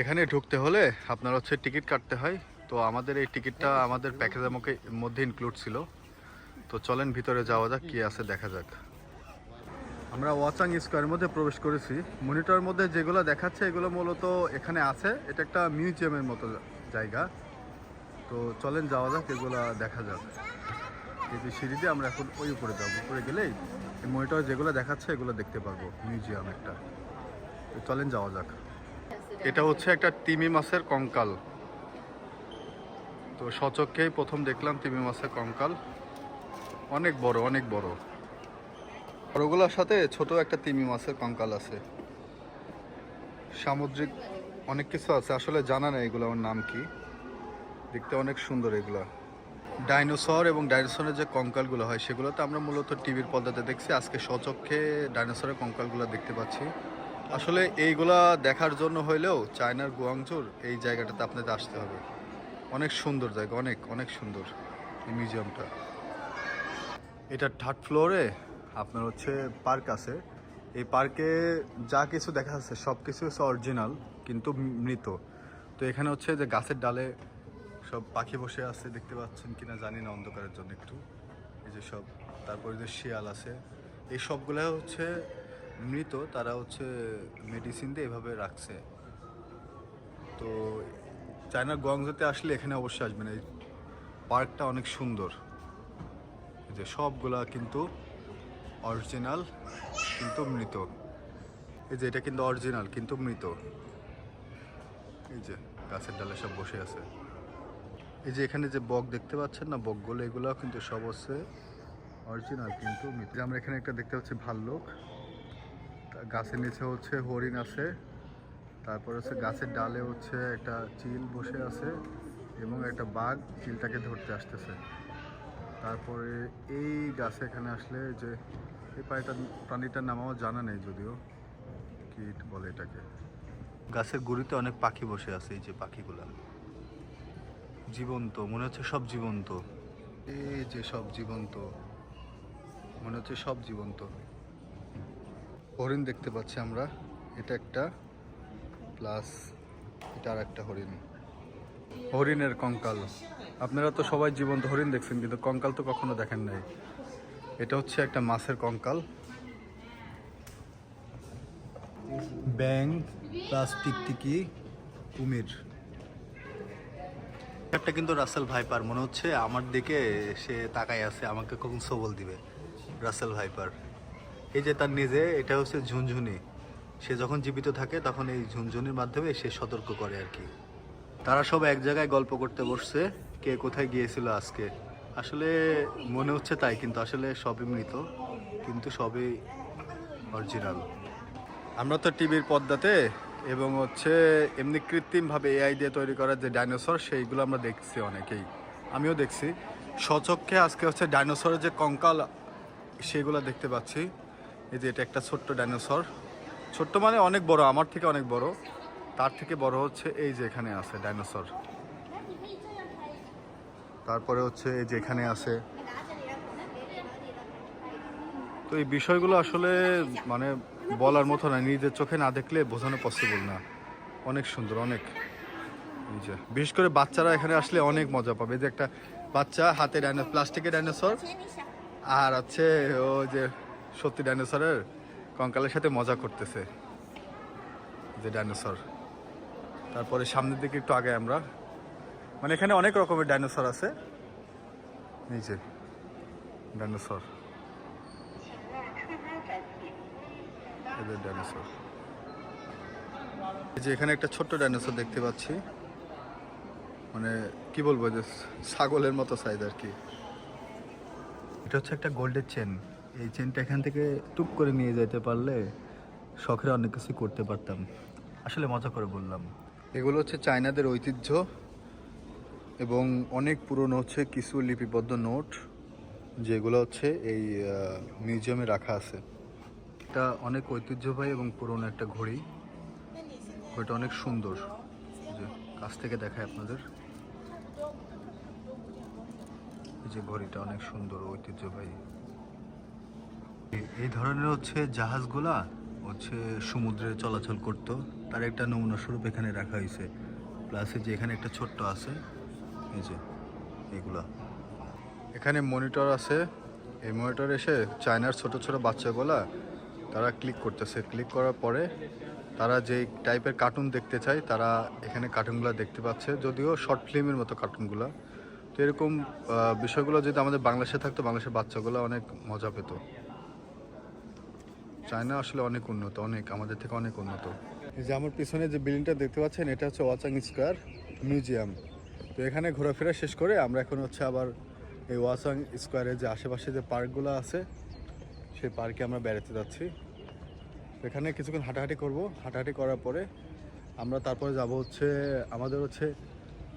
এখানে ঢুকতে হলে আপনার হচ্ছে টিকিট কাটতে হয়। তো আমাদের এই টিকিটটা আমাদের প্যাকেজের মধ্যে ইনক্লুড ছিল। তো চলেন ভিতরে যাওয়া যাক, কি আছে দেখা যাক। আমরা ওয়াচাং স্কোয়ারের মধ্যে প্রবেশ করেছি। মনিটরের মধ্যে যেগুলো দেখাচ্ছে এগুলো মূলত এখানে আছে। এটা একটা মিউজিয়ামের মতো জায়গা। তো চলেন যাওয়া যাক, এগুলো দেখা যাক। এই যে সিঁড়ি দিয়ে আমরা এখন ওই উপরে যাবো, উপরে গেলেই এই মনিটরে যেগুলো দেখাচ্ছে এগুলো দেখতে পারবো, মিউজিয়াম একটা। তো চলেন যাওয়া যাক। এটা হচ্ছে একটা তিমি মাছের কঙ্কাল। তো সচক্ষেই প্রথম দেখলাম তিমি মাছের কঙ্কাল। অনেক বড়, অনেক বড়। বড়গুলোর সাথে ছোট একটা তিমি মাছের কঙ্কাল আছে। সামুদ্রিক অনেক কিছু আছে, আসলে জানা নেই এগুলো আমার নাম কি। দেখতে অনেক সুন্দর এগুলা। ডাইনোসর এবং ডাইনোসরের যে কঙ্কালগুলো হয় সেগুলো তো আমরা মূলত টিভির পর্দাতে দেখছি। আজকে সচক্ষে ডাইনোসরের কঙ্কালগুলো দেখতে পাচ্ছি। আসলে এইগুলা দেখার জন্য হইলেও চায়নার গুয়াংজুর এই জায়গাটাতে আপনাদের আসতে হবে। অনেক সুন্দর জায়গা, অনেক অনেক সুন্দর এই মিউজিয়ামটা। এটা থার্ড ফ্লোরে আপনার হচ্ছে পার্ক আছে। এই পার্কে যা কিছু দেখা যাচ্ছে সব কিছু হচ্ছে অরিজিনাল কিন্তু মৃত। তো এখানে হচ্ছে যে গাছের ডালে সব পাখি বসে আছে, দেখতে পাচ্ছেন কিনা জানি না অন্ধকারের জন্য একটু। এই যে সব, তারপরে যে শিয়াল আছে, এই সবগুলো হচ্ছে মৃত। তারা হচ্ছে মেডিসিন দিয়ে এভাবে রাখছে। তো চায়নার গুয়াংজুতে আসলে এখানে অবশ্যই আসবেন। এই পার্কটা অনেক সুন্দর। যে সবগুলা কিন্তু অরিজিনাল কিন্তু মৃত। এই যে এটা কিন্তু অরিজিনাল কিন্তু মৃত। এই যে গাছের ডালে সব বসে আছে। এই যে এখানে যে বক দেখতে পাচ্ছেন না, বকগুলো এগুলো কিন্তু সব হচ্ছে অরিজিনাল কিন্তু মৃত। আমরা এখানে একটা দেখতে পাচ্ছি ভাল্লুক। গাছের নিচে হচ্ছে হরিণ আছে। তারপর হচ্ছে গাছের ডালে হচ্ছে একটা চিল বসে আছে এবং একটা বাঘ চিলটাকে ধরতে আসতেছে। তারপরে এই গাছে এখানে আসলে যে এই প্রাণীটার নাম আমার জানা নেই, যদিও কি বলে এটাকে। গাছের গুঁড়িতে অনেক পাখি বসে আছে। এই যে পাখিগুলা জীবন্ত, মনে হচ্ছে সব জীবন্ত। এই যে সব জীবন্ত, মনে হচ্ছে সব জীবন্ত। হরিণ দেখতে পাচ্ছি আমরা, এটা একটা, প্লাস এটা আর একটা হরিণ। হরিণের কঙ্কাল। আপনারা তো সবাই জীবন্ত হরিণ দেখছেন, কিন্তু কঙ্কাল তো কখনো দেখেন নাই। এটা হচ্ছে একটা মাছের কঙ্কাল। ব্যাং প্লাস টিকটিকি, কুমির। একটা কিন্তু রাসেল ভাইপার, মনে হচ্ছে আমার দিকে সে তাকাই আছে, আমাকে কখন সবল দিবে। Russell viper. এই যে তার নিজে, এটা হচ্ছে ঝুনঝুনি। সে যখন জীবিত থাকে তখন এই ঝুনঝুনির মাধ্যমে সে সতর্ক করে আর কি। তারা সব এক জায়গায় গল্প করতে বসছে, কে কোথায় গিয়েছিল আজকে। আসলে মনে হচ্ছে তাই, কিন্তু আসলে সবই মৃত, কিন্তু সবই অরিজিনাল। আমরা তো টিভির পর্দাতে এবং হচ্ছে এমনি কৃত্রিমভাবে এআই দিয়ে তৈরি করা যে ডাইনোসর, সেইগুলো আমরা দেখছি অনেকেই, আমিও দেখছি স্বচক্ষে। আজকে হচ্ছে ডাইনোসরের যে কঙ্কাল সেগুলো দেখতে পাচ্ছি। এই যে এটা একটা ছোট্ট ডাইনোসর, ছোট্ট মানে অনেক বড়, আমার থেকে অনেক বড়। তার থেকে বড় হচ্ছে এই যে এখানে আছে ডাইনোসর। তারপরে হচ্ছে এই যে এখানে আছে। তো এই বিষয়গুলো আসলে মানে বলার মতো না, নিজের চোখে না দেখলে বোঝানো পসিবল না। অনেক সুন্দর, অনেক। বিশেষ করে বাচ্চারা এখানে আসলে অনেক মজা পাবে। যে একটা বাচ্চা হাতে প্লাস্টিকের ডাইনোসর আর হচ্ছে ও যে সত্যি ডাইনোসরের কঙ্কালের সাথে মজা করতেছে, যে ডাইনোসর। তারপরে সামনের দিকে একটু আগে আমরা, মানে এখানে অনেক রকমের ডাইনোসর আছে। নিচে ডাইনোসর, এদের ডাইনোসর। এই যে এখানে একটা ছোট্ট ডাইনোসর দেখতে পাচ্ছি, মানে কি বলবো, যে ছাগলের মতো সাইজ আর কি। এটা হচ্ছে একটা গোল্ডের চেন। এই চেনটা এখান থেকে টুক করে নিয়ে যেতে পারলে শখের অনেক কিছু করতে পারতাম। আসলে মজা করে বললাম। এগুলো হচ্ছে চায়নাদের ঐতিহ্য এবং অনেক পুরনো হচ্ছে কিছু লিপিবদ্ধ নোট, যেগুলো হচ্ছে এই মিউজিয়ামে রাখা আছে। এটা অনেক ঐতিহ্যবাহী এবং পুরনো একটা ঘড়ি। ঘড়িটা অনেক সুন্দর, যে কাছ থেকে দেখায় আপনাদের। এই যে ঘড়িটা অনেক সুন্দর, ঐতিহ্যবাহী। এই ধরনের হচ্ছে জাহাজগুলা হচ্ছে সমুদ্রে চলাচল করতো, তার একটা নমুনা স্বরূপ এখানে রাখা হয়েছে। প্লাস যে এখানে একটা ছোট্ট আছে, এই যে এগুলা। এখানে মনিটর আছে, এই মনিটর এসে চায়নার ছোট ছোট বাচ্চাগুলা তারা ক্লিক করতেছে, ক্লিক করার পরে তারা যেই টাইপের কার্টুন দেখতে চায় তারা এখানে কার্টুনগুলো দেখতে পাচ্ছে, যদিও শর্ট ফিল্মের মতো কার্টুনগুলো। তো এরকম বিষয়গুলো যদি আমাদের বাংলাদেশে থাকতো, বাংলাদেশের বাচ্চাগুলো অনেক মজা পেত। চায়না আসলে অনেক উন্নত, অনেক আমাদের থেকে অনেক উন্নত। এই যে আমার পিছনে যে বিল্ডিংটা দেখতে পাচ্ছেন, এটা হচ্ছে ওয়াচাং স্কোয়ার মিউজিয়াম। তো এখানে ঘোরাফেরা শেষ করে আমরা এখন হচ্ছে আবার এই ওয়াচাং স্কোয়ারের যে আশেপাশে যে পার্কগুলো আছে সেই পার্কে আমরা বেড়াতে যাচ্ছি। এখানে কিছুক্ষণ হাঁটাহাঁটি করব, হাঁটাহাঁটি করার পরে আমরা তারপরে যাব হচ্ছে আমাদের হচ্ছে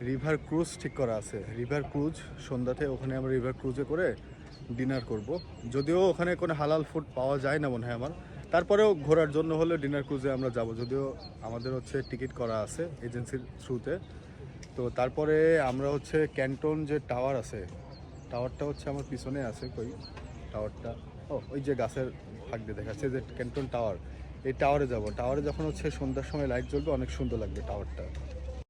রিভার ক্রুজ ঠিক করা আছে। রিভার ক্রুজ সন্ধ্যাতে ওখানে আমরা রিভার ক্রুজে করে ডিনার করব। যদিও ওখানে কোনো হালাল ফুড পাওয়া যায় না মনে হয় আমার, তারপরেও ঘোরার জন্য হলে ডিনার ক্রুজে আমরা যাব, যদিও আমাদের হচ্ছে টিকিট করা আছে এজেন্সির থ্রুতে। তো তারপরে আমরা হচ্ছে ক্যান্টন যে টাওয়ার আছে, টাওয়ারটা হচ্ছে আমার পিছনে আছে, কই টাওয়ারটা, ও ওই যে গাছের ফাঁক দিয়ে দেখাচ্ছে যে ক্যান্টন টাওয়ার, এই টাওয়ারে যাব। টাওয়ারে যখন হচ্ছে সন্ধ্যার সময় লাইট জ্বলবে অনেক সুন্দর লাগবে টাওয়ারটা।